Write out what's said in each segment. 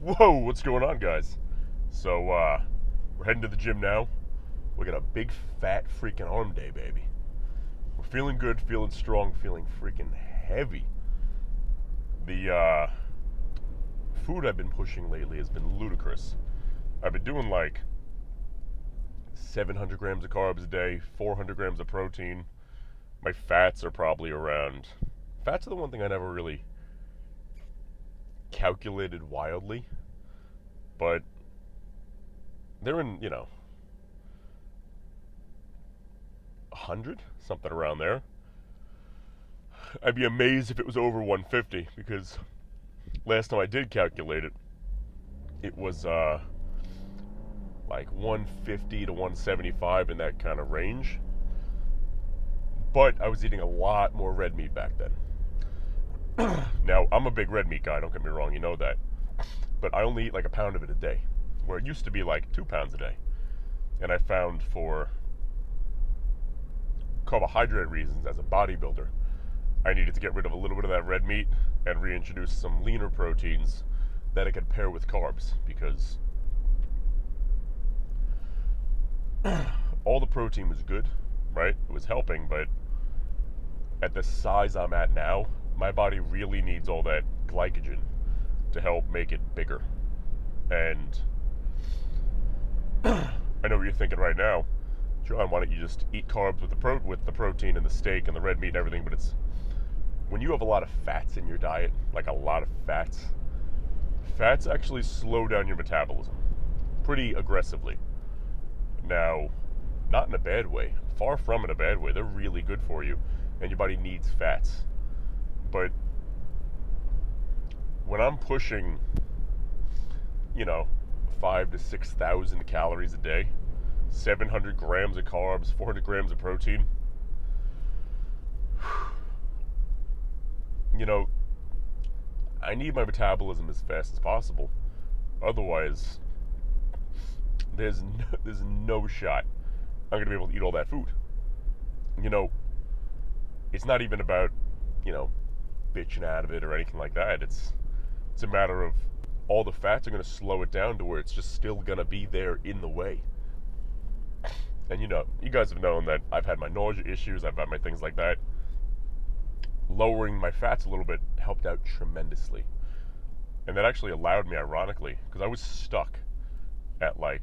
Whoa, what's going on, guys? So, we're heading to the gym now. We got a big, fat, freaking arm day, baby. We're feeling good, feeling strong, feeling freaking heavy. The, food I've been pushing lately has been ludicrous. I've been doing like 700 grams of carbs a day, 400 grams of protein. My fats are probably around... Fats are the one thing I never really calculated wildly, but they're in, 100, something around there. I'd be amazed if it was over 150, because last time I did calculate it, it was like 150 to 175, in that kind of range. But I was eating a lot more red meat back then. Now, I'm a big red meat guy, don't get me wrong, you know that. But I only eat like a pound of it a day, where it used to be like 2 pounds a day. And I found, for carbohydrate reasons, as a bodybuilder, I needed to get rid of a little bit of that red meat and reintroduce some leaner proteins that I could pair with carbs, because all the protein was good, right? It was helping, but at the size I'm at now, my body really needs all that glycogen to help make it bigger. And I know what you're thinking right now, John, why don't you just eat carbs with the protein and the steak and the red meat and everything? But it's when you have a lot of fats in your diet, like a lot of fats actually slow down your metabolism pretty aggressively. Now, not in a bad way, far from in a bad way. They're really good for you, and your body needs fats. But when I'm pushing, 5,000 to 6,000 calories a day, 700 grams of carbs, 400 grams of protein, I need my metabolism as fast as possible. Otherwise, there's no shot I'm going to be able to eat all that food. It's not even about, bitching out of it or anything like that. It's a matter of all the fats are going to slow it down to where it's just still going to be there in the way. And you guys have known that I've had my nausea issues, I've had my things like that. Lowering my fats a little bit helped out tremendously. And that actually allowed me, ironically, because I was stuck at like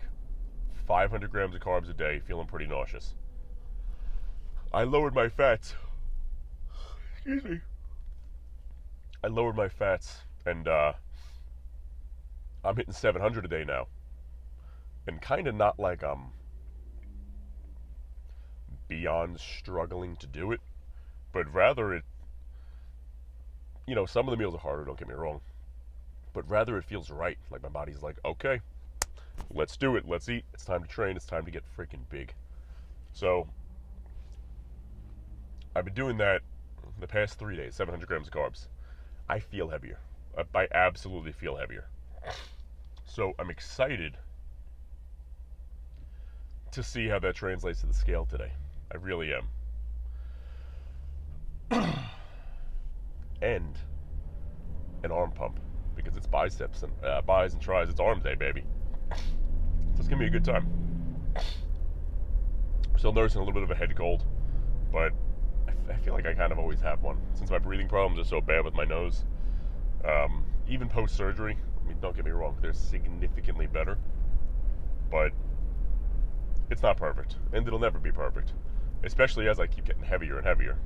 500 grams of carbs a day, feeling pretty nauseous. I lowered my fats. Excuse me. I lowered my fats, and I'm hitting 700 a day now. And kind of not like I'm beyond struggling to do it, but rather it, some of the meals are harder, don't get me wrong, but rather it feels right. Like my body's like, okay, let's do it, let's eat, it's time to train, it's time to get freaking big. So I've been doing that the past 3 days, 700 grams of carbs. I feel heavier. I absolutely feel heavier. So I'm excited to see how that translates to the scale today. I really am. And an arm pump, because it's biceps and bis and tris. It's arm day, baby. So it's gonna be a good time. Still noticing a little bit of a head cold, but I feel like I kind of always have one since my breathing problems are so bad with my nose. Even post-surgery, don't get me wrong, they're significantly better, but it's not perfect, and it'll never be perfect, especially as I keep getting heavier and heavier,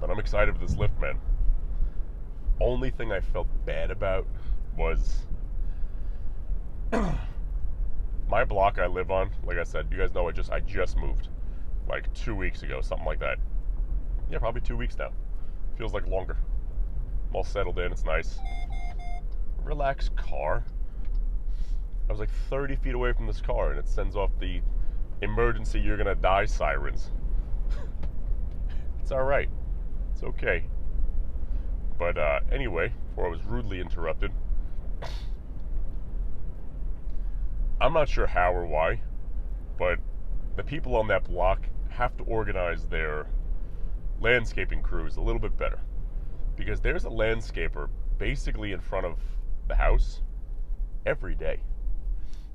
But I'm excited for this lift, man. Only thing I felt bad about was my block I live on. Like I said, you guys know I just moved like 2 weeks ago, something like that. Yeah, probably 2 weeks now. Feels like longer. I'm all settled in, it's nice. Relaxed car. I was like 30 feet away from this car, and it sends off the emergency you're gonna die sirens. It's alright. It's okay. But anyway, before I was rudely interrupted, I'm not sure how or why, but the people on that block have to organize their landscaping crews a little bit better. because there's a landscaper basically in front of the house every day,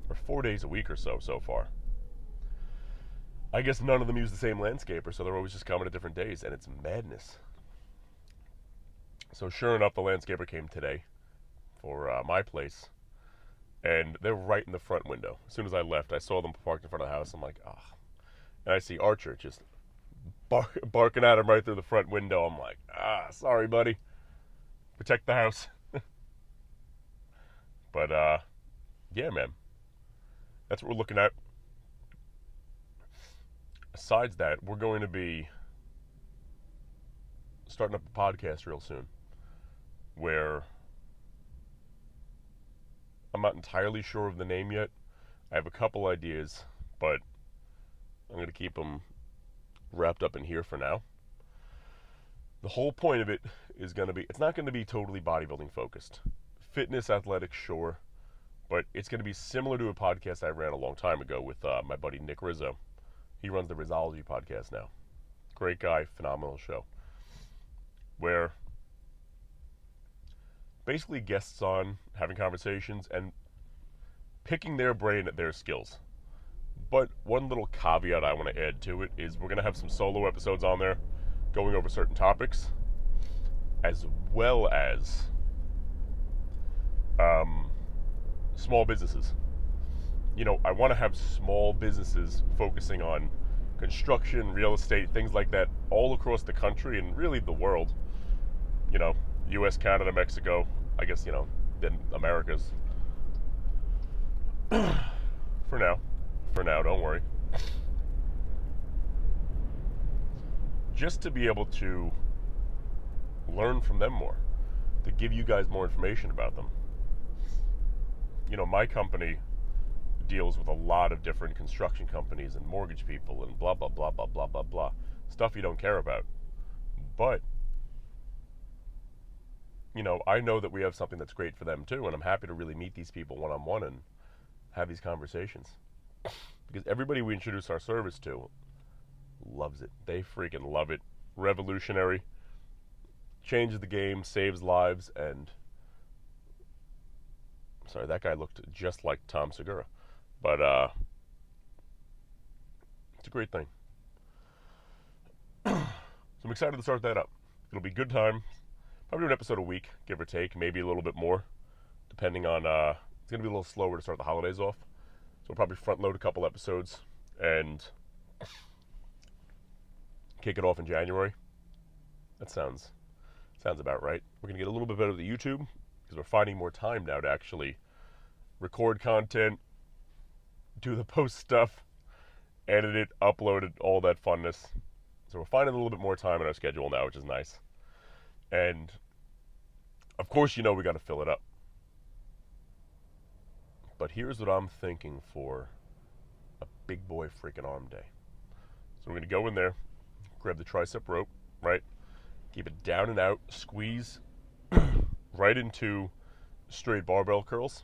or 4 days a week or so far. I guess none of them use the same landscaper, so they're always just coming at different days, and it's madness. So sure enough, the landscaper came today for my place, and they're right in the front window. As soon as I left, I saw them parked in front of the house. I'm like, ah. And I see Archer just barking at him right through the front window. I'm like, sorry, buddy. Protect the house. But, yeah, man. That's what we're looking at. Besides that, we're going to be starting up a podcast real soon where I'm not entirely sure of the name yet. I have a couple ideas, but I'm going to keep them wrapped up in here for now. The whole point of it is going to be, it's not going to be totally bodybuilding focused. Fitness, athletics, sure, but it's going to be similar to a podcast I ran a long time ago with my buddy Nick Rizzo. He runs the Rizology podcast now. Great guy, phenomenal show. Where basically guests on, having conversations, and picking their brain at their skills. But one little caveat I want to add to it is we're going to have some solo episodes on there going over certain topics, as well as small businesses. You know, I want to have small businesses focusing on construction, real estate, things like that all across the country and really the world. You know, US, Canada, Mexico, I guess, you know, then Americas. For now, don't worry. Just to be able to learn from them more, to give you guys more information about them. You know, my company deals with a lot of different construction companies and mortgage people and blah, blah, blah, blah, blah, blah, blah. Stuff you don't care about. But, you know, I know that we have something that's great for them too, and I'm happy to really meet these people one-on-one and have these conversations. Because everybody we introduce our service to loves it. They freaking love it. Revolutionary. Changes the game, saves lives, and... Sorry, that guy looked just like Tom Segura. But, it's a great thing. So I'm excited to start that up. It'll be good time. Probably an episode a week, give or take, maybe a little bit more, depending on, it's going to be a little slower to start the holidays off. So we'll probably front load a couple episodes and kick it off in January. That sounds about right. We're going to get a little bit better at the YouTube, because we're finding more time now to actually record content, do the post stuff, edit it, upload it, all that funness. So we're finding a little bit more time in our schedule now, which is nice. And, of course, you know we got to fill it up. But here's what I'm thinking for a big boy freaking arm day. So we're going to go in there, grab the tricep rope, right? Keep it down and out, squeeze right into straight barbell curls.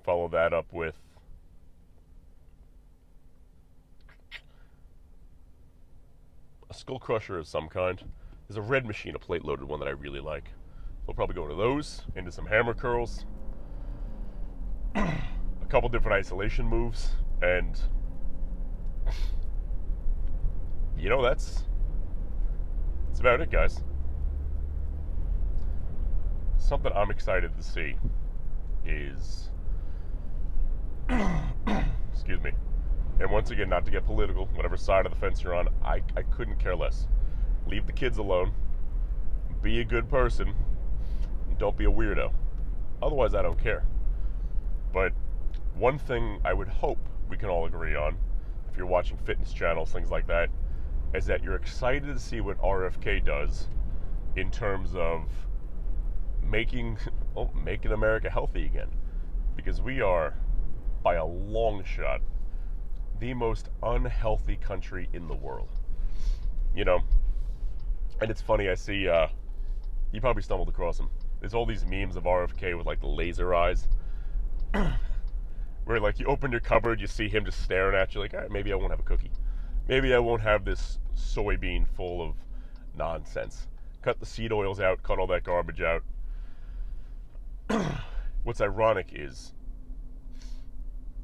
Follow that up with a skull crusher of some kind. There's a red machine, a plate loaded one that I really like. We'll probably go into those, into some hammer curls, a couple different isolation moves, and you know, that's about it, guys. Something I'm excited to see is excuse me, and once again, not to get political, whatever side of the fence you're on, I couldn't care less. Leave the kids alone, be a good person, and don't be a weirdo. Otherwise, I don't care. But one thing I would hope we can all agree on, if you're watching fitness channels, things like that, is that you're excited to see what RFK does in terms of making America healthy again. Because we are, by a long shot, the most unhealthy country in the world. You know, and it's funny, I see, you probably stumbled across them. There's all these memes of RFK with, like, the laser eyes. Where, like, you open your cupboard, you see him just staring at you, like, all right, maybe I won't have a cookie. Maybe I won't have this soybean full of nonsense. cut the seed oils out, cut all that garbage out. What's ironic is,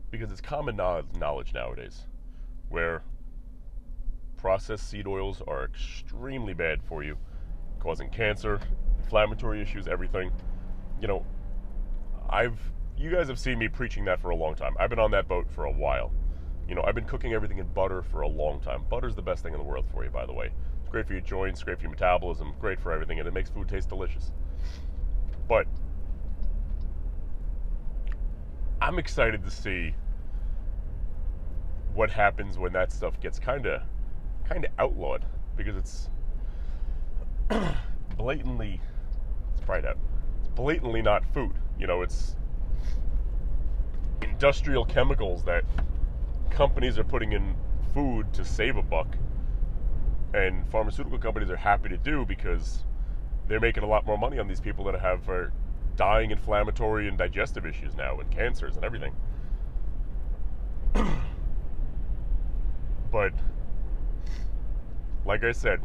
because it's common knowledge nowadays, where processed seed oils are extremely bad for you, causing cancer, inflammatory issues, everything. You know, you guys have seen me preaching that for a long time. I've been on that boat for a while. You know, I've been cooking everything in butter for a long time. Butter's the best thing in the world for you, by the way. It's great for your joints, great for your metabolism, great for everything, and it makes food taste delicious. But I'm excited to see what happens when that stuff gets kind of outlawed, because it's blatantly, it's bright out. It's blatantly not food. You know, it's industrial chemicals that companies are putting in food to save a buck, and pharmaceutical companies are happy to do, because they're making a lot more money on these people that have dying inflammatory and digestive issues now, and cancers and everything. But like I said,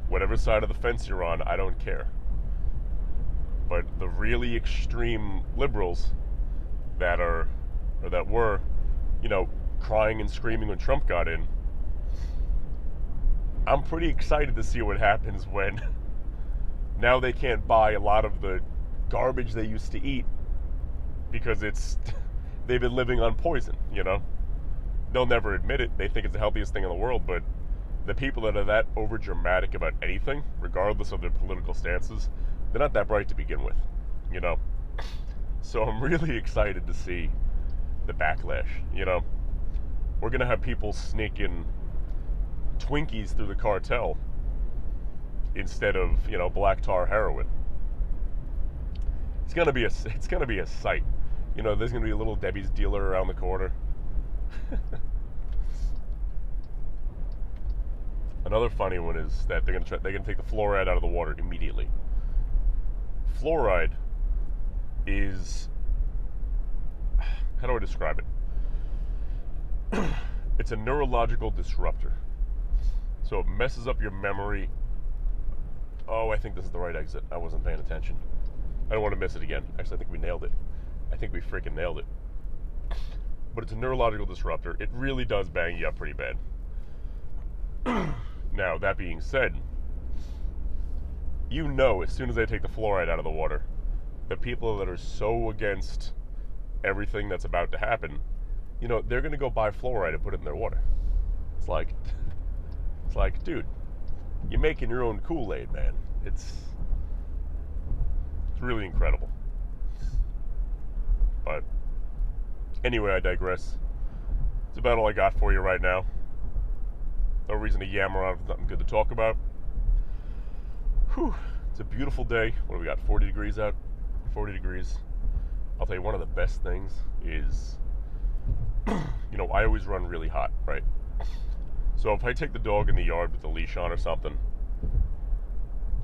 whatever side of the fence you're on, I don't care. But the really extreme liberals that were, you know, crying and screaming when Trump got in, I'm pretty excited to see what happens when now they can't buy a lot of the garbage they used to eat, because they've been living on poison, you know? They'll never admit it. They think it's the healthiest thing in the world, but the people that are that over dramatic about anything, regardless of their political stances, they're not that bright to begin with, you know? So I'm really excited to see the backlash, you know? We're going to have people sneaking Twinkies through the cartel instead of, you know, black tar heroin. It's going to be a sight. You know, there's going to be a little Debbie's dealer around the corner. Another funny one is that they're going to take the fluoride out of the water immediately. Fluoride is, how do I describe it? It's a neurological disruptor. So it messes up your memory. Oh, I think this is the right exit. I wasn't paying attention. I don't want to miss it again. Actually, I think we nailed it. I think we freaking nailed it. But it's a neurological disruptor. It really does bang you up pretty bad. Now, that being said, you know, as soon as they take the fluoride out of the water, the people that are so against everything that's about to happen, you know, they're going to go buy fluoride and put it in their water. It's like, dude, you're making your own Kool-Aid, man. It's really incredible. But anyway, I digress. It's about all I got for you right now. No reason to yammer on if nothing good to talk about. Whew. It's a beautiful day. What do we got? 40 degrees out? 40 degrees. I'll tell you, one of the best things is, you know, I always run really hot, right? So if I take the dog in the yard with the leash on or something,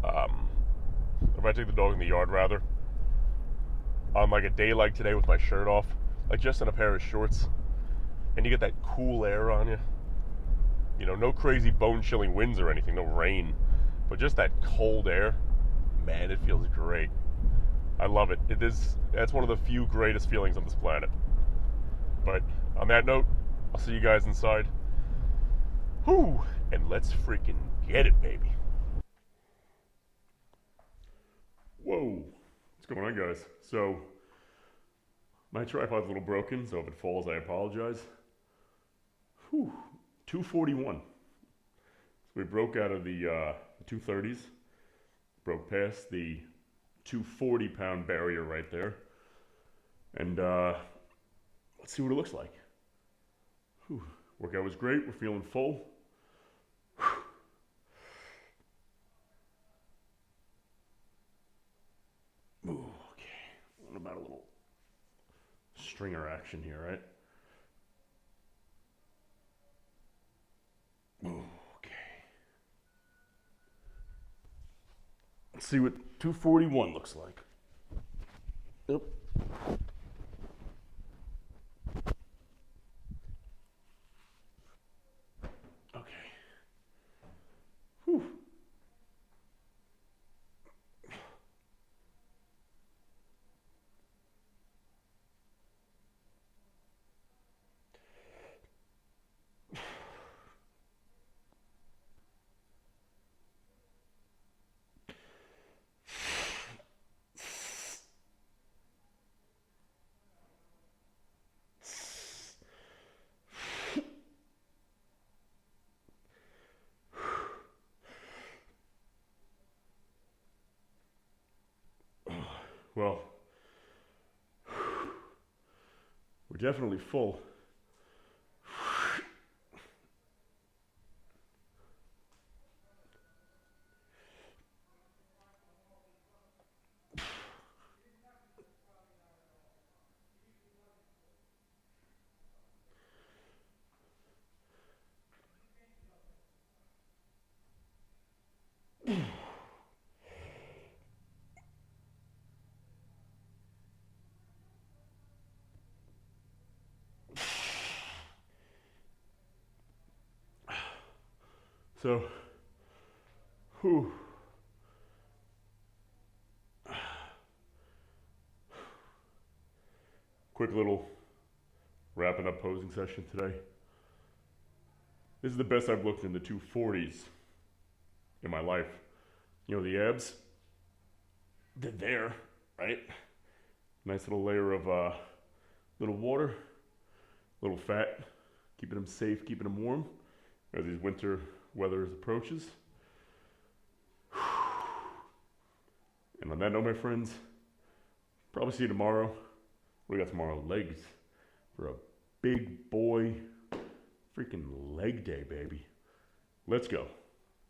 if I take the dog in the yard rather, on like a day like today with my shirt off, like just in a pair of shorts, and you get that cool air on you, you know, no crazy bone-chilling winds or anything, no rain, but just that cold air, man, it feels great. I love it. That's one of the few greatest feelings on this planet. But on that note, I'll see you guys inside. Whew, and let's freaking get it, baby. Whoa, what's going on, guys? So, my tripod's a little broken, so if it falls, I apologize. Whew, 241. So we broke out of the 230s, broke past the 240-pound barrier right there, and let's see what it looks like. Whew. Workout was great. We're feeling full. Ooh, okay. What about a little stringer action here, right? Ooh, okay. Let's see what 241 looks like. Yep. Okay. Whew. Well, we're definitely full. So, whew. Quick little wrapping up posing session today. This is the best I've looked in the 240s in my life. You know, the abs, they're there, right? Nice little layer of little water, little fat, keeping them safe, keeping them warm as these winter weather approaches. And on that note, my friends, probably see you tomorrow. What do we got tomorrow? Legs for a big boy freaking leg day, baby. Let's go.